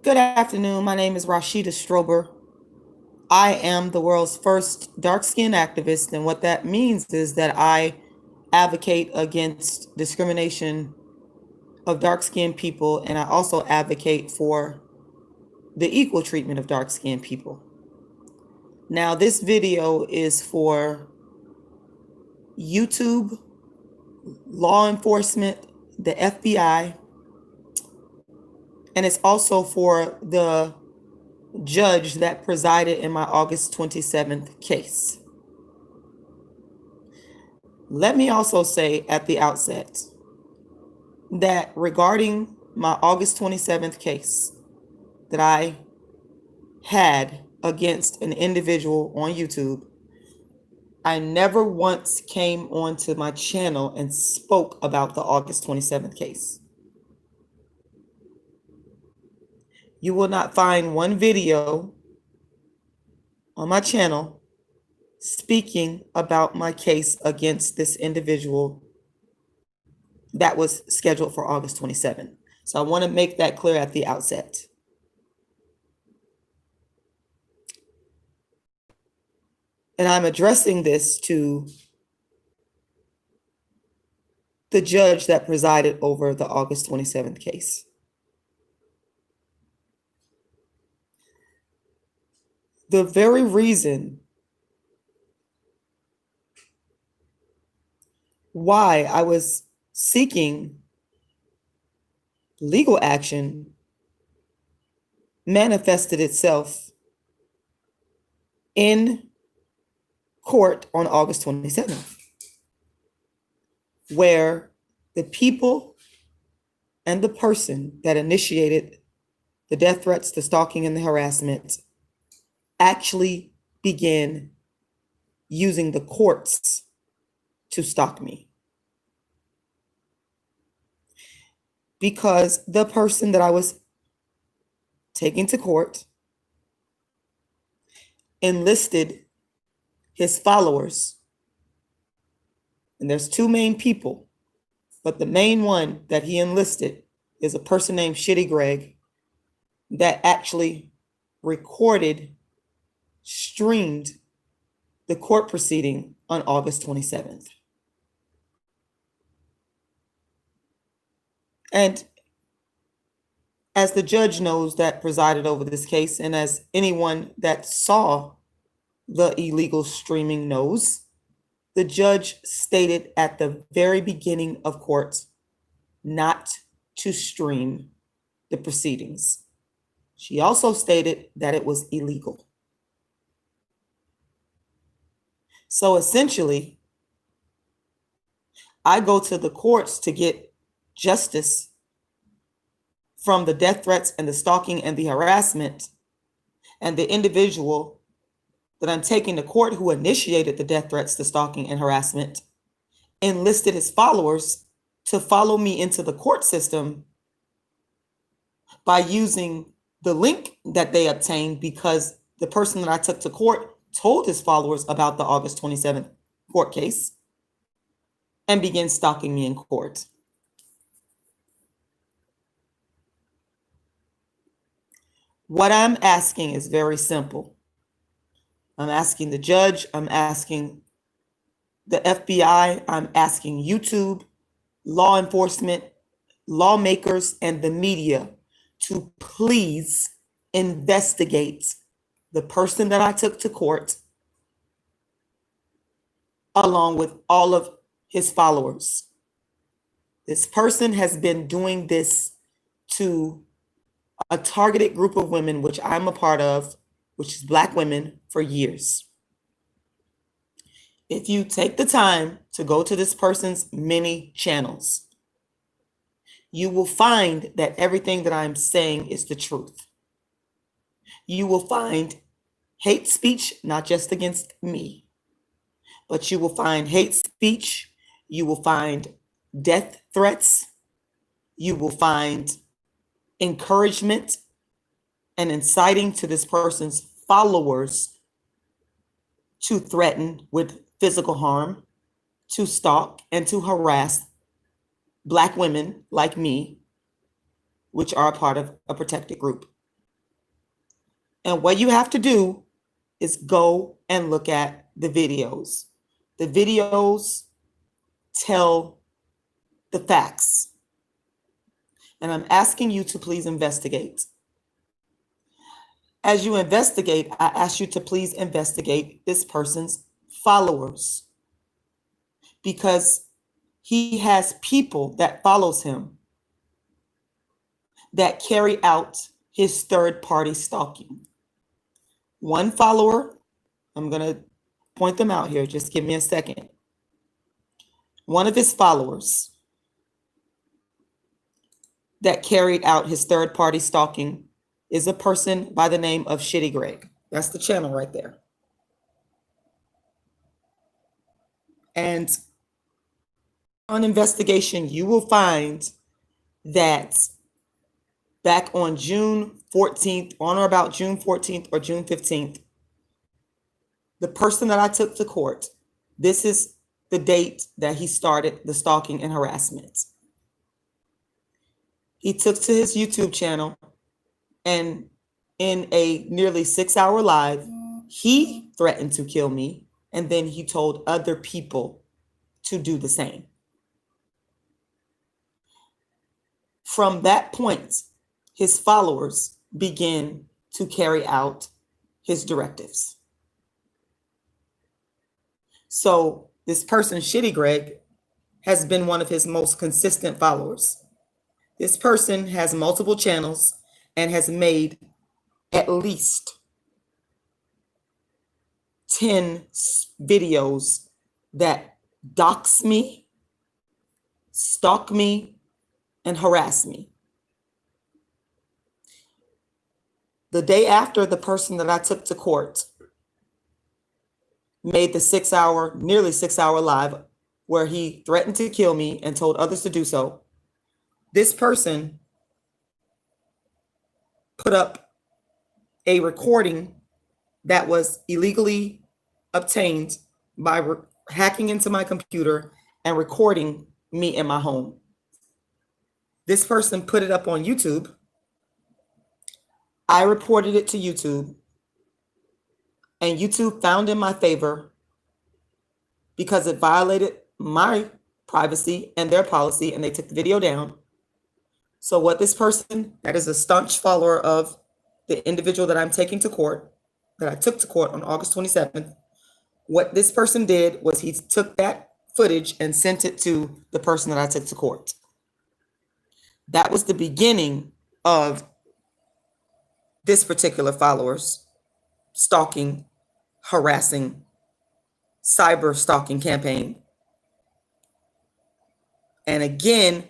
Good afternoon. My name is Rashida Strober. I am the world's first dark-skinned activist, and what that means is that I advocate against discrimination of dark-skinned people, and I also advocate for the equal treatment of dark-skinned people. Now, this video is for YouTube, law enforcement, the FBI, and it's also for the judge that presided in my August 27th case. Let me also say at the outset that regarding my August 27th case that I had against an individual on YouTube, I never once came onto my channel and spoke about the August 27th case. You will not find one video on my channel speaking about my case against this individual that was scheduled for August 27th. So I want to make that clear at the outset. And I'm addressing this to the judge that presided over the August 27th case. The very reason why I was seeking legal action manifested itself in court on August 27th, where the people and the person that initiated the death threats, the stalking, and the harassment actually began using the courts to stalk me. Because the person that I was taking to court enlisted his followers. And there's two main people, but the main one that he enlisted is a person named Shitty Greg that actually recorded, streamed the court proceeding on August 27th. And as the judge knows that presided over this case, and as anyone that saw the illegal streaming knows, the judge stated at the very beginning of court not to stream the proceedings. She also stated that it was illegal. So essentially, I go to the courts to get justice from the death threats and the stalking and the harassment, and the individual that I'm taking to court who initiated the death threats, the stalking, and harassment enlisted his followers to follow me into the court system by using the link that they obtained, because the person that I took to court told his followers about the August 27th court case and began stalking me in court. What I'm asking is very simple. I'm asking the judge, I'm asking the FBI, I'm asking YouTube, law enforcement, lawmakers, and the media to please investigate the person that I took to court, along with all of his followers. This person has been doing this to a targeted group of women, which I'm a part of, which is Black women, for years. If you take the time to go to this person's many channels, you will find that everything that I'm saying is the truth. You will find hate speech, not just against me, but you will find hate speech, you will find death threats, you will find encouragement and inciting to this person's followers to threaten with physical harm, to stalk, and to harass Black women like me, which are a part of a protected group. And what you have to do is go and look at the videos. The videos tell the facts. And I'm asking you to please investigate. As you investigate, I ask you to please investigate this person's followers, because he has people that follows him that carry out his third-party stalking. One follower, I'm going to point them out here. Just give me a second. One of his followers that carried out his third-party stalking is a person by the name of Shitty Greg. That's the channel right there. And on investigation, you will find that back on June 14th, on or about June 14th or June 15th, the person that I took to court, this is the date that he started the stalking and harassment. He took to his YouTube channel, and in a nearly 6-hour live, he threatened to kill me, and then he told other people to do the same. From that point, his followers begin to carry out his directives. So this person, Shitty Greg, has been one of his most consistent followers. This person has multiple channels and has made at least 10 videos that dox me, stalk me, and harass me. The day after the person that I took to court made the nearly 6-hour live where he threatened to kill me and told others to do so, this person put up a recording that was illegally obtained by hacking into my computer and recording me in my home. This person put it up on YouTube. I reported it to YouTube, and YouTube found in my favor because it violated my privacy and their policy, and they took the video down. So what this person, that is a staunch follower of the individual that I'm taking to court, that I took to court on August 27th, what this person did was he took that footage and sent it to the person that I took to court. That was the beginning of this particular follower's stalking, harassing, cyber stalking campaign. And again,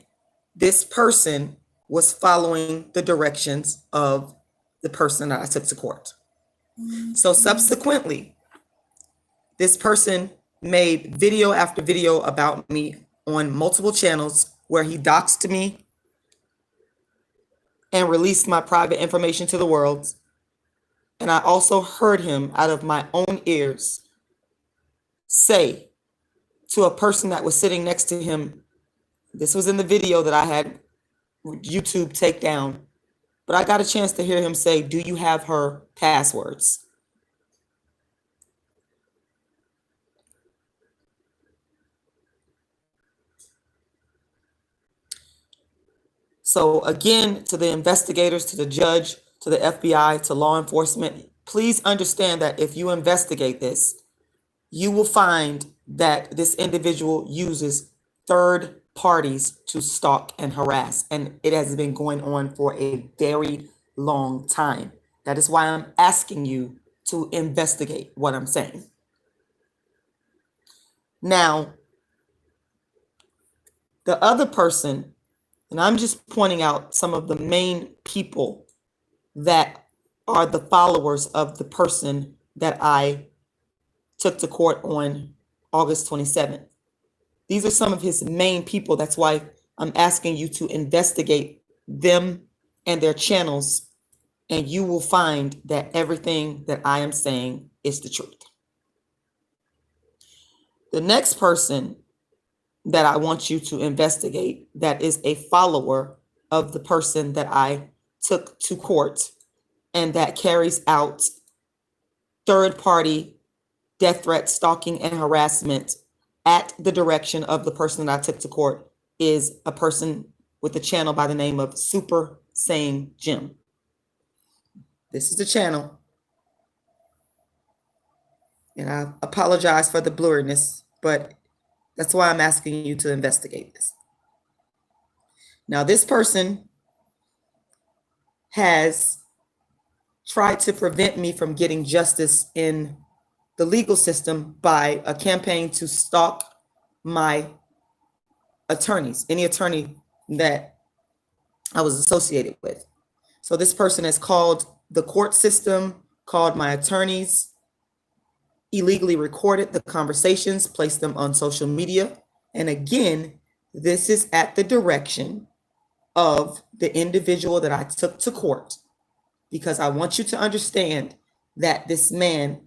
this person was following the directions of the person that I took to court. So subsequently, this person made video after video about me on multiple channels where he doxed me and released my private information to the world. And I also heard him out of my own ears say to a person that was sitting next to him, this was in the video that I had YouTube take down, but I got a chance to hear him say, "Do you have her passwords?" So again, to the investigators, to the judge, to the FBI, to law enforcement, please understand that if you investigate this, you will find that this individual uses third parties to stalk and harass, and it has been going on for a very long time. That is why I'm asking you to investigate what I'm saying. Now, the other person, and I'm just pointing out some of the main people that are the followers of the person that I took to court on August 27th. These are some of his main people. That's why I'm asking you to investigate them and their channels, and you will find that everything that I am saying is the truth. The next person that I want you to investigate that is a follower of the person that I took to court and that carries out third-party death threat, stalking, and harassment at the direction of the person that I took to court is a person with a channel by the name of Super Saying Jim. This is the channel. And I apologize for the blurriness, but that's why I'm asking you to investigate this. Now, this person has tried to prevent me from getting justice in the legal system by a campaign to stalk my attorneys, any attorney that I was associated with. So this person has called the court system, called my attorneys, illegally recorded the conversations, placed them on social media. And again, this is at the direction of the individual that I took to court, because I want you to understand that this man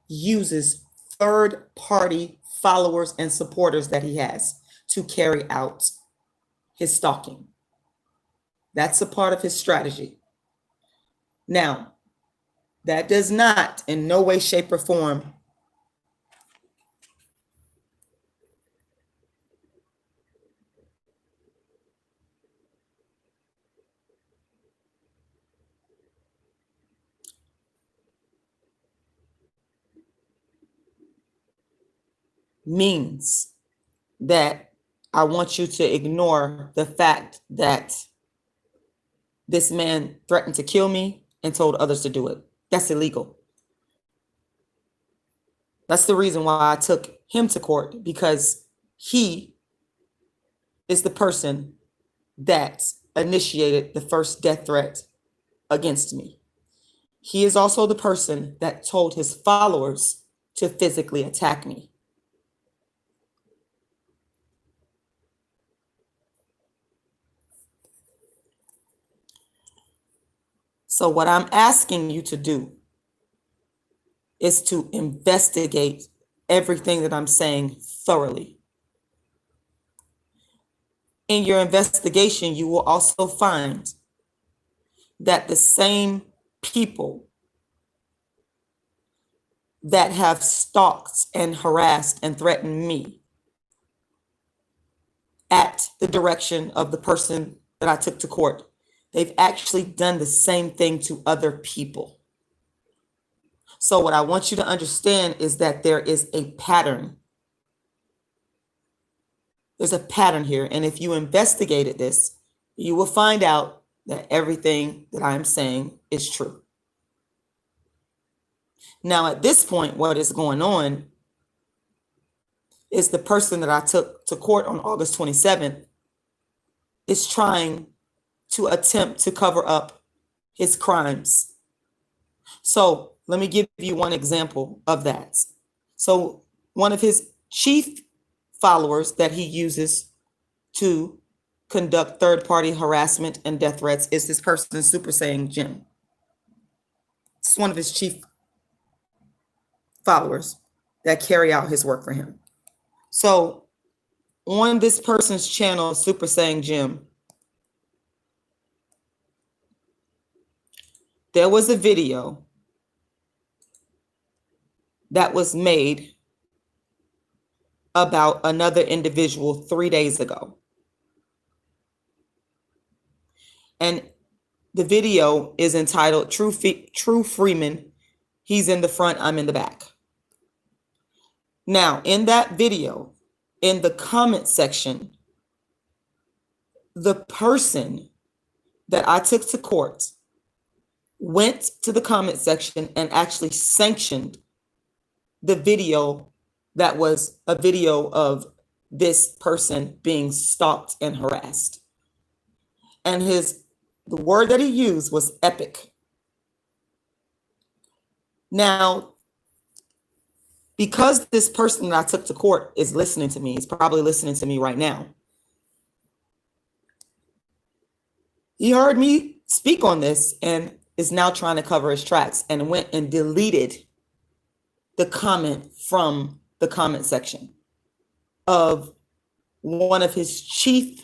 uses third-party followers and supporters that he has to carry out his stalking. That's a part of his strategy. Now, that does not in no way, shape, or form means that I want you to ignore the fact that this man threatened to kill me and told others to do it. That's illegal. That's the reason why I took him to court, because he is the person that initiated the first death threat against me. He is also the person that told his followers to physically attack me. So what I'm asking you to do is to investigate everything that I'm saying thoroughly. In your investigation, you will also find that the same people that have stalked and harassed and threatened me at the direction of the person that I took to court, they've actually done the same thing to other people. So what I want you to understand is that there is a pattern. There's a pattern here. And if you investigated this, you will find out that everything that I'm saying is true. Now, at this point, what is going on is the person that I took to court on August 27th is trying to attempt to cover up his crimes. So let me give you one example of that. So one of his chief followers that he uses to conduct third-party harassment and death threats is this person, Super Saying Jim. It's one of his chief followers that carry out his work for him. So on this person's channel, Super Saying Jim, there was a video that was made about another individual 3 days ago. And the video is entitled True Freeman. He's in the front, I'm in the back. Now, in that video, in the comment section, the person that I took to court went to the comment section and actually sanctioned the video that was a video of this person being stalked and harassed. And the word that he used was epic. Now, because this person that I took to court is listening to me, he's probably listening to me right now. He heard me speak on this and is now trying to cover his tracks and went and deleted the comment from the comment section of one of his chief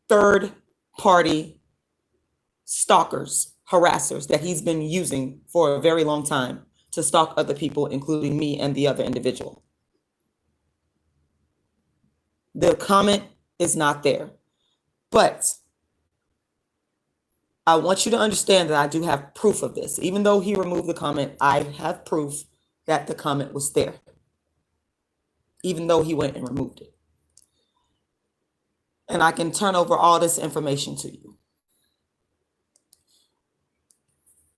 third-party stalkers, harassers that he's been using for a very long time to stalk other people, including me and the other individual. The comment is not there, but I want you to understand that I do have proof of this. Even though he removed the comment, I have proof that the comment was there, even though he went and removed it. And I can turn over all this information to you.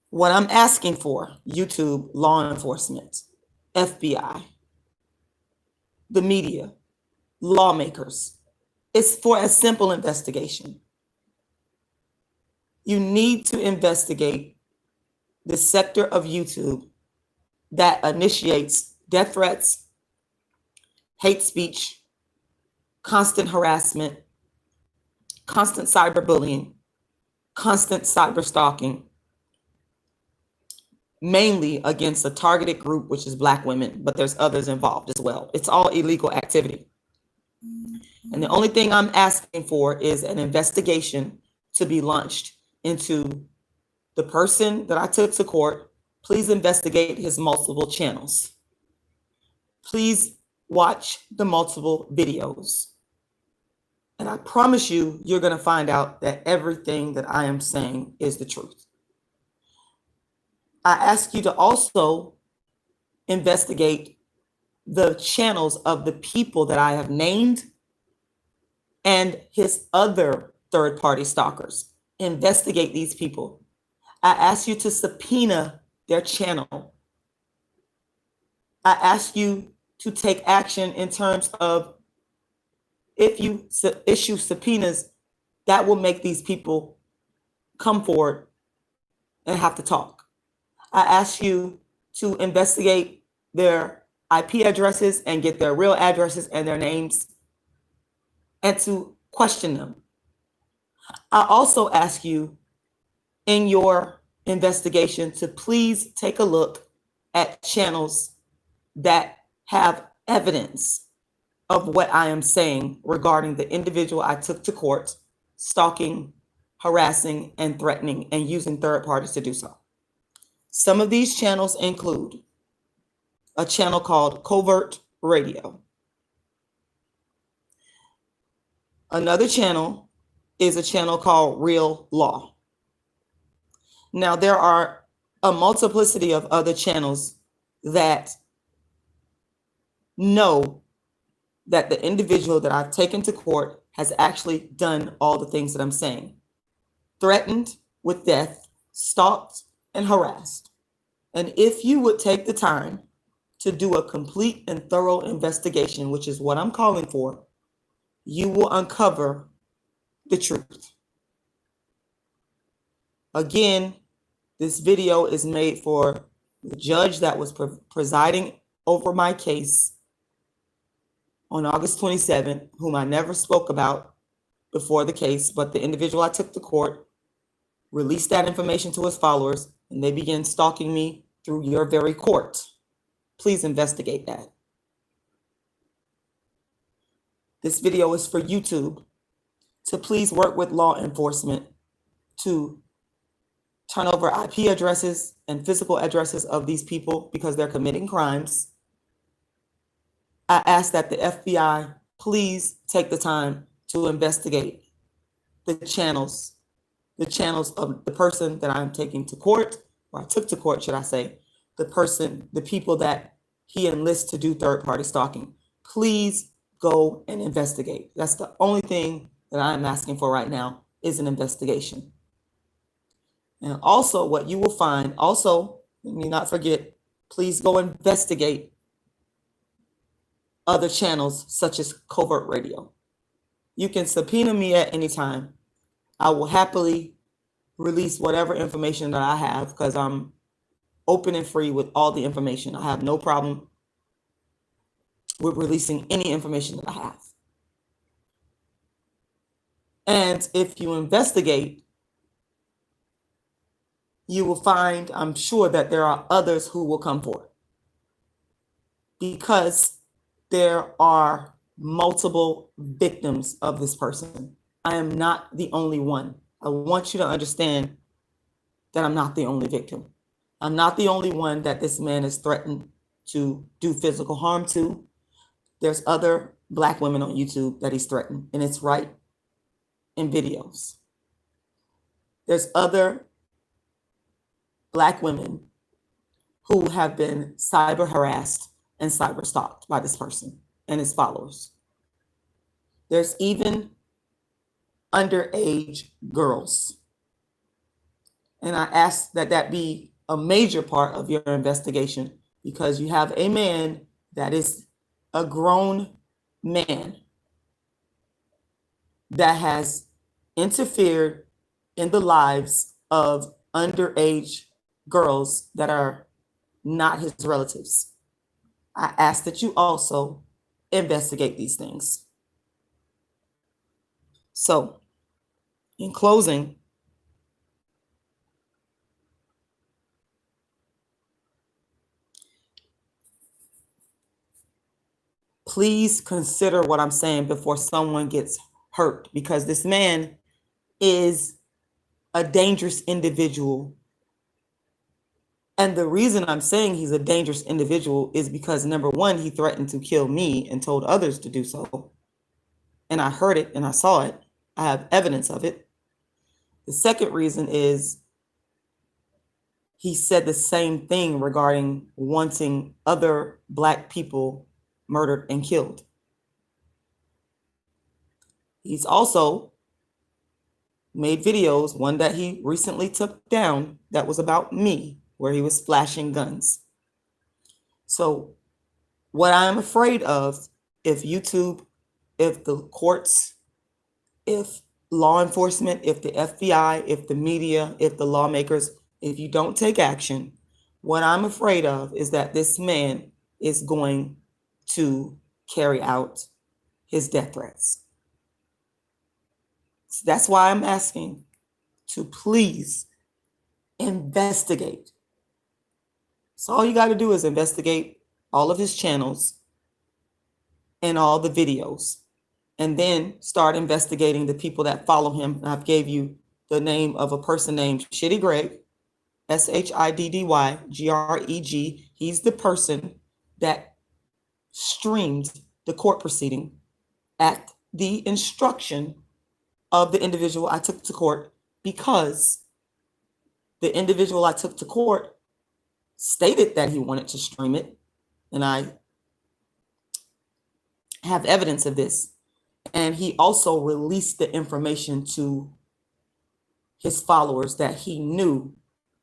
What I'm asking for, YouTube, law enforcement, FBI, the media, lawmakers, is for a simple investigation. You need to investigate the sector of YouTube that initiates death threats, hate speech, constant harassment, constant cyberbullying, constant cyber stalking, mainly against a targeted group, which is Black women, but there's others involved as well. It's all illegal activity. And the only thing I'm asking for is an investigation to be launched into the person that I took to court. Please investigate his multiple channels. Please watch the multiple videos. And I promise you, you're going to find out that everything that I am saying is the truth. I ask you to also investigate the channels of the people that I have named and his other third-party stalkers. Investigate these people. I ask you to subpoena their channel. I ask you to take action in terms of, if you issue subpoenas, that will make these people come forward and have to talk. I ask you to investigate their IP addresses and get their real addresses and their names and to question them. I also ask you in your investigation to please take a look at channels that have evidence of what I am saying regarding the individual I took to court, stalking, harassing, and threatening, and using third parties to do so. Some of these channels include a channel called Covert Radio. Another channel is a channel called Real Law. Now, there are a multiplicity of other channels that know that the individual that I've taken to court has actually done all the things that I'm saying. Threatened with death, stalked, and harassed. And if you would take the time to do a complete and thorough investigation, which is what I'm calling for, you will uncover the truth. Again, this video is made for the judge that was presiding over my case on August 27th, whom I never spoke about before the case, but the individual I took to court released that information to his followers, and they began stalking me through your very court. Please investigate that. This video is for YouTube to please work with law enforcement to turn over IP addresses and physical addresses of these people because they're committing crimes. I ask that the FBI please take the time to investigate the channels of the person that I'm taking to court, or I took to court, should I say, the people that he enlists to do third-party stalking. Please go and investigate. That's the only thing that I'm asking for right now, is an investigation. And also what you will find, also, let me not forget, please go investigate other channels such as Covert Radio. You can subpoena me at any time. I will happily release whatever information that I have because I'm open and free with all the information. I have no problem with releasing any information that I have. And if you investigate, you will find, I'm sure, that there are others who will come forward, because there are multiple victims of this person. I am not the only one. I want you to understand that I'm not the only victim. I'm not the only one that this man is threatened to do physical harm to. There's other Black women on YouTube that he's threatened, and it's right in videos. There's other Black women who have been cyber harassed and cyber stalked by this person and his followers. There's even underage girls. And I ask that that be a major part of your investigation, because you have a man that is a grown man that has interfered in the lives of underage girls that are not his relatives. I ask that you also investigate these things. So, in closing, please consider what I'm saying before someone gets hurt, because this man is a dangerous individual. And the reason I'm saying he's a dangerous individual is because, number one, he threatened to kill me and told others to do so. And I heard it and I saw it. I have evidence of it. The second reason is he said the same thing regarding wanting other Black people murdered and killed. He's also made videos, one that he recently took down that was about me, where he was flashing guns. So what I'm afraid of, if YouTube, if the courts, if law enforcement, if the FBI, if the media, if the lawmakers, if you don't take action, what I'm afraid of is that this man is going to carry out his death threats. So that's why I'm asking to please investigate. So all you got to do is investigate all of his channels and all the videos, and then start investigating the people that follow him. And I've gave you the name of a person named Shiddy Greg, SHIDDYGREG. He's the person that streamed the court proceeding at the instruction of the individual I took to court, because the individual I took to court stated that he wanted to stream it. And I have evidence of this. And he also released the information to his followers that he knew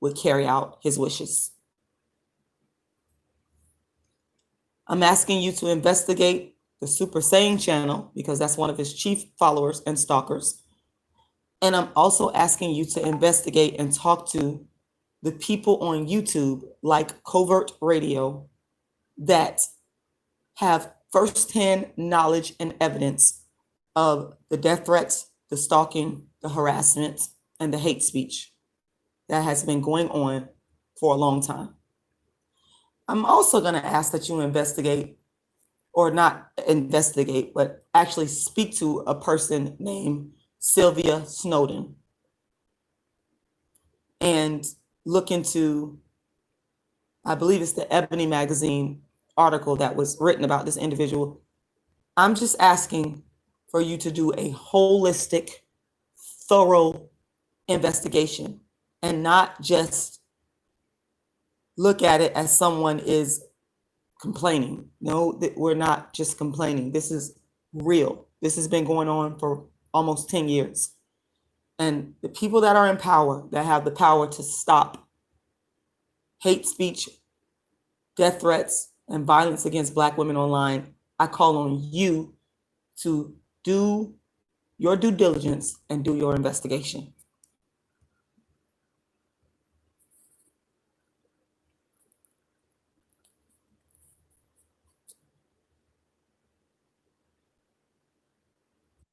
would carry out his wishes. I'm asking you to investigate the Super Saiyan channel, because that's one of his chief followers and stalkers. And I'm also asking you to investigate and talk to the people on YouTube, like Covert Radio, that have firsthand knowledge and evidence of the death threats, the stalking, the harassment, and the hate speech that has been going on for a long time. I'm also going to ask that you investigate, or not investigate, but actually speak to a person named Sylvia Snowden and look into, I believe it's the Ebony magazine article that was written about this individual. I'm just asking for you to do a holistic, thorough investigation, and not just look at it as someone is complaining. No, that we're not just complaining. This is real. This has been going on for almost 10 years. And the people that are in power, that have the power to stop hate speech, death threats, and violence against Black women online, I call on you to do your due diligence and do your investigation.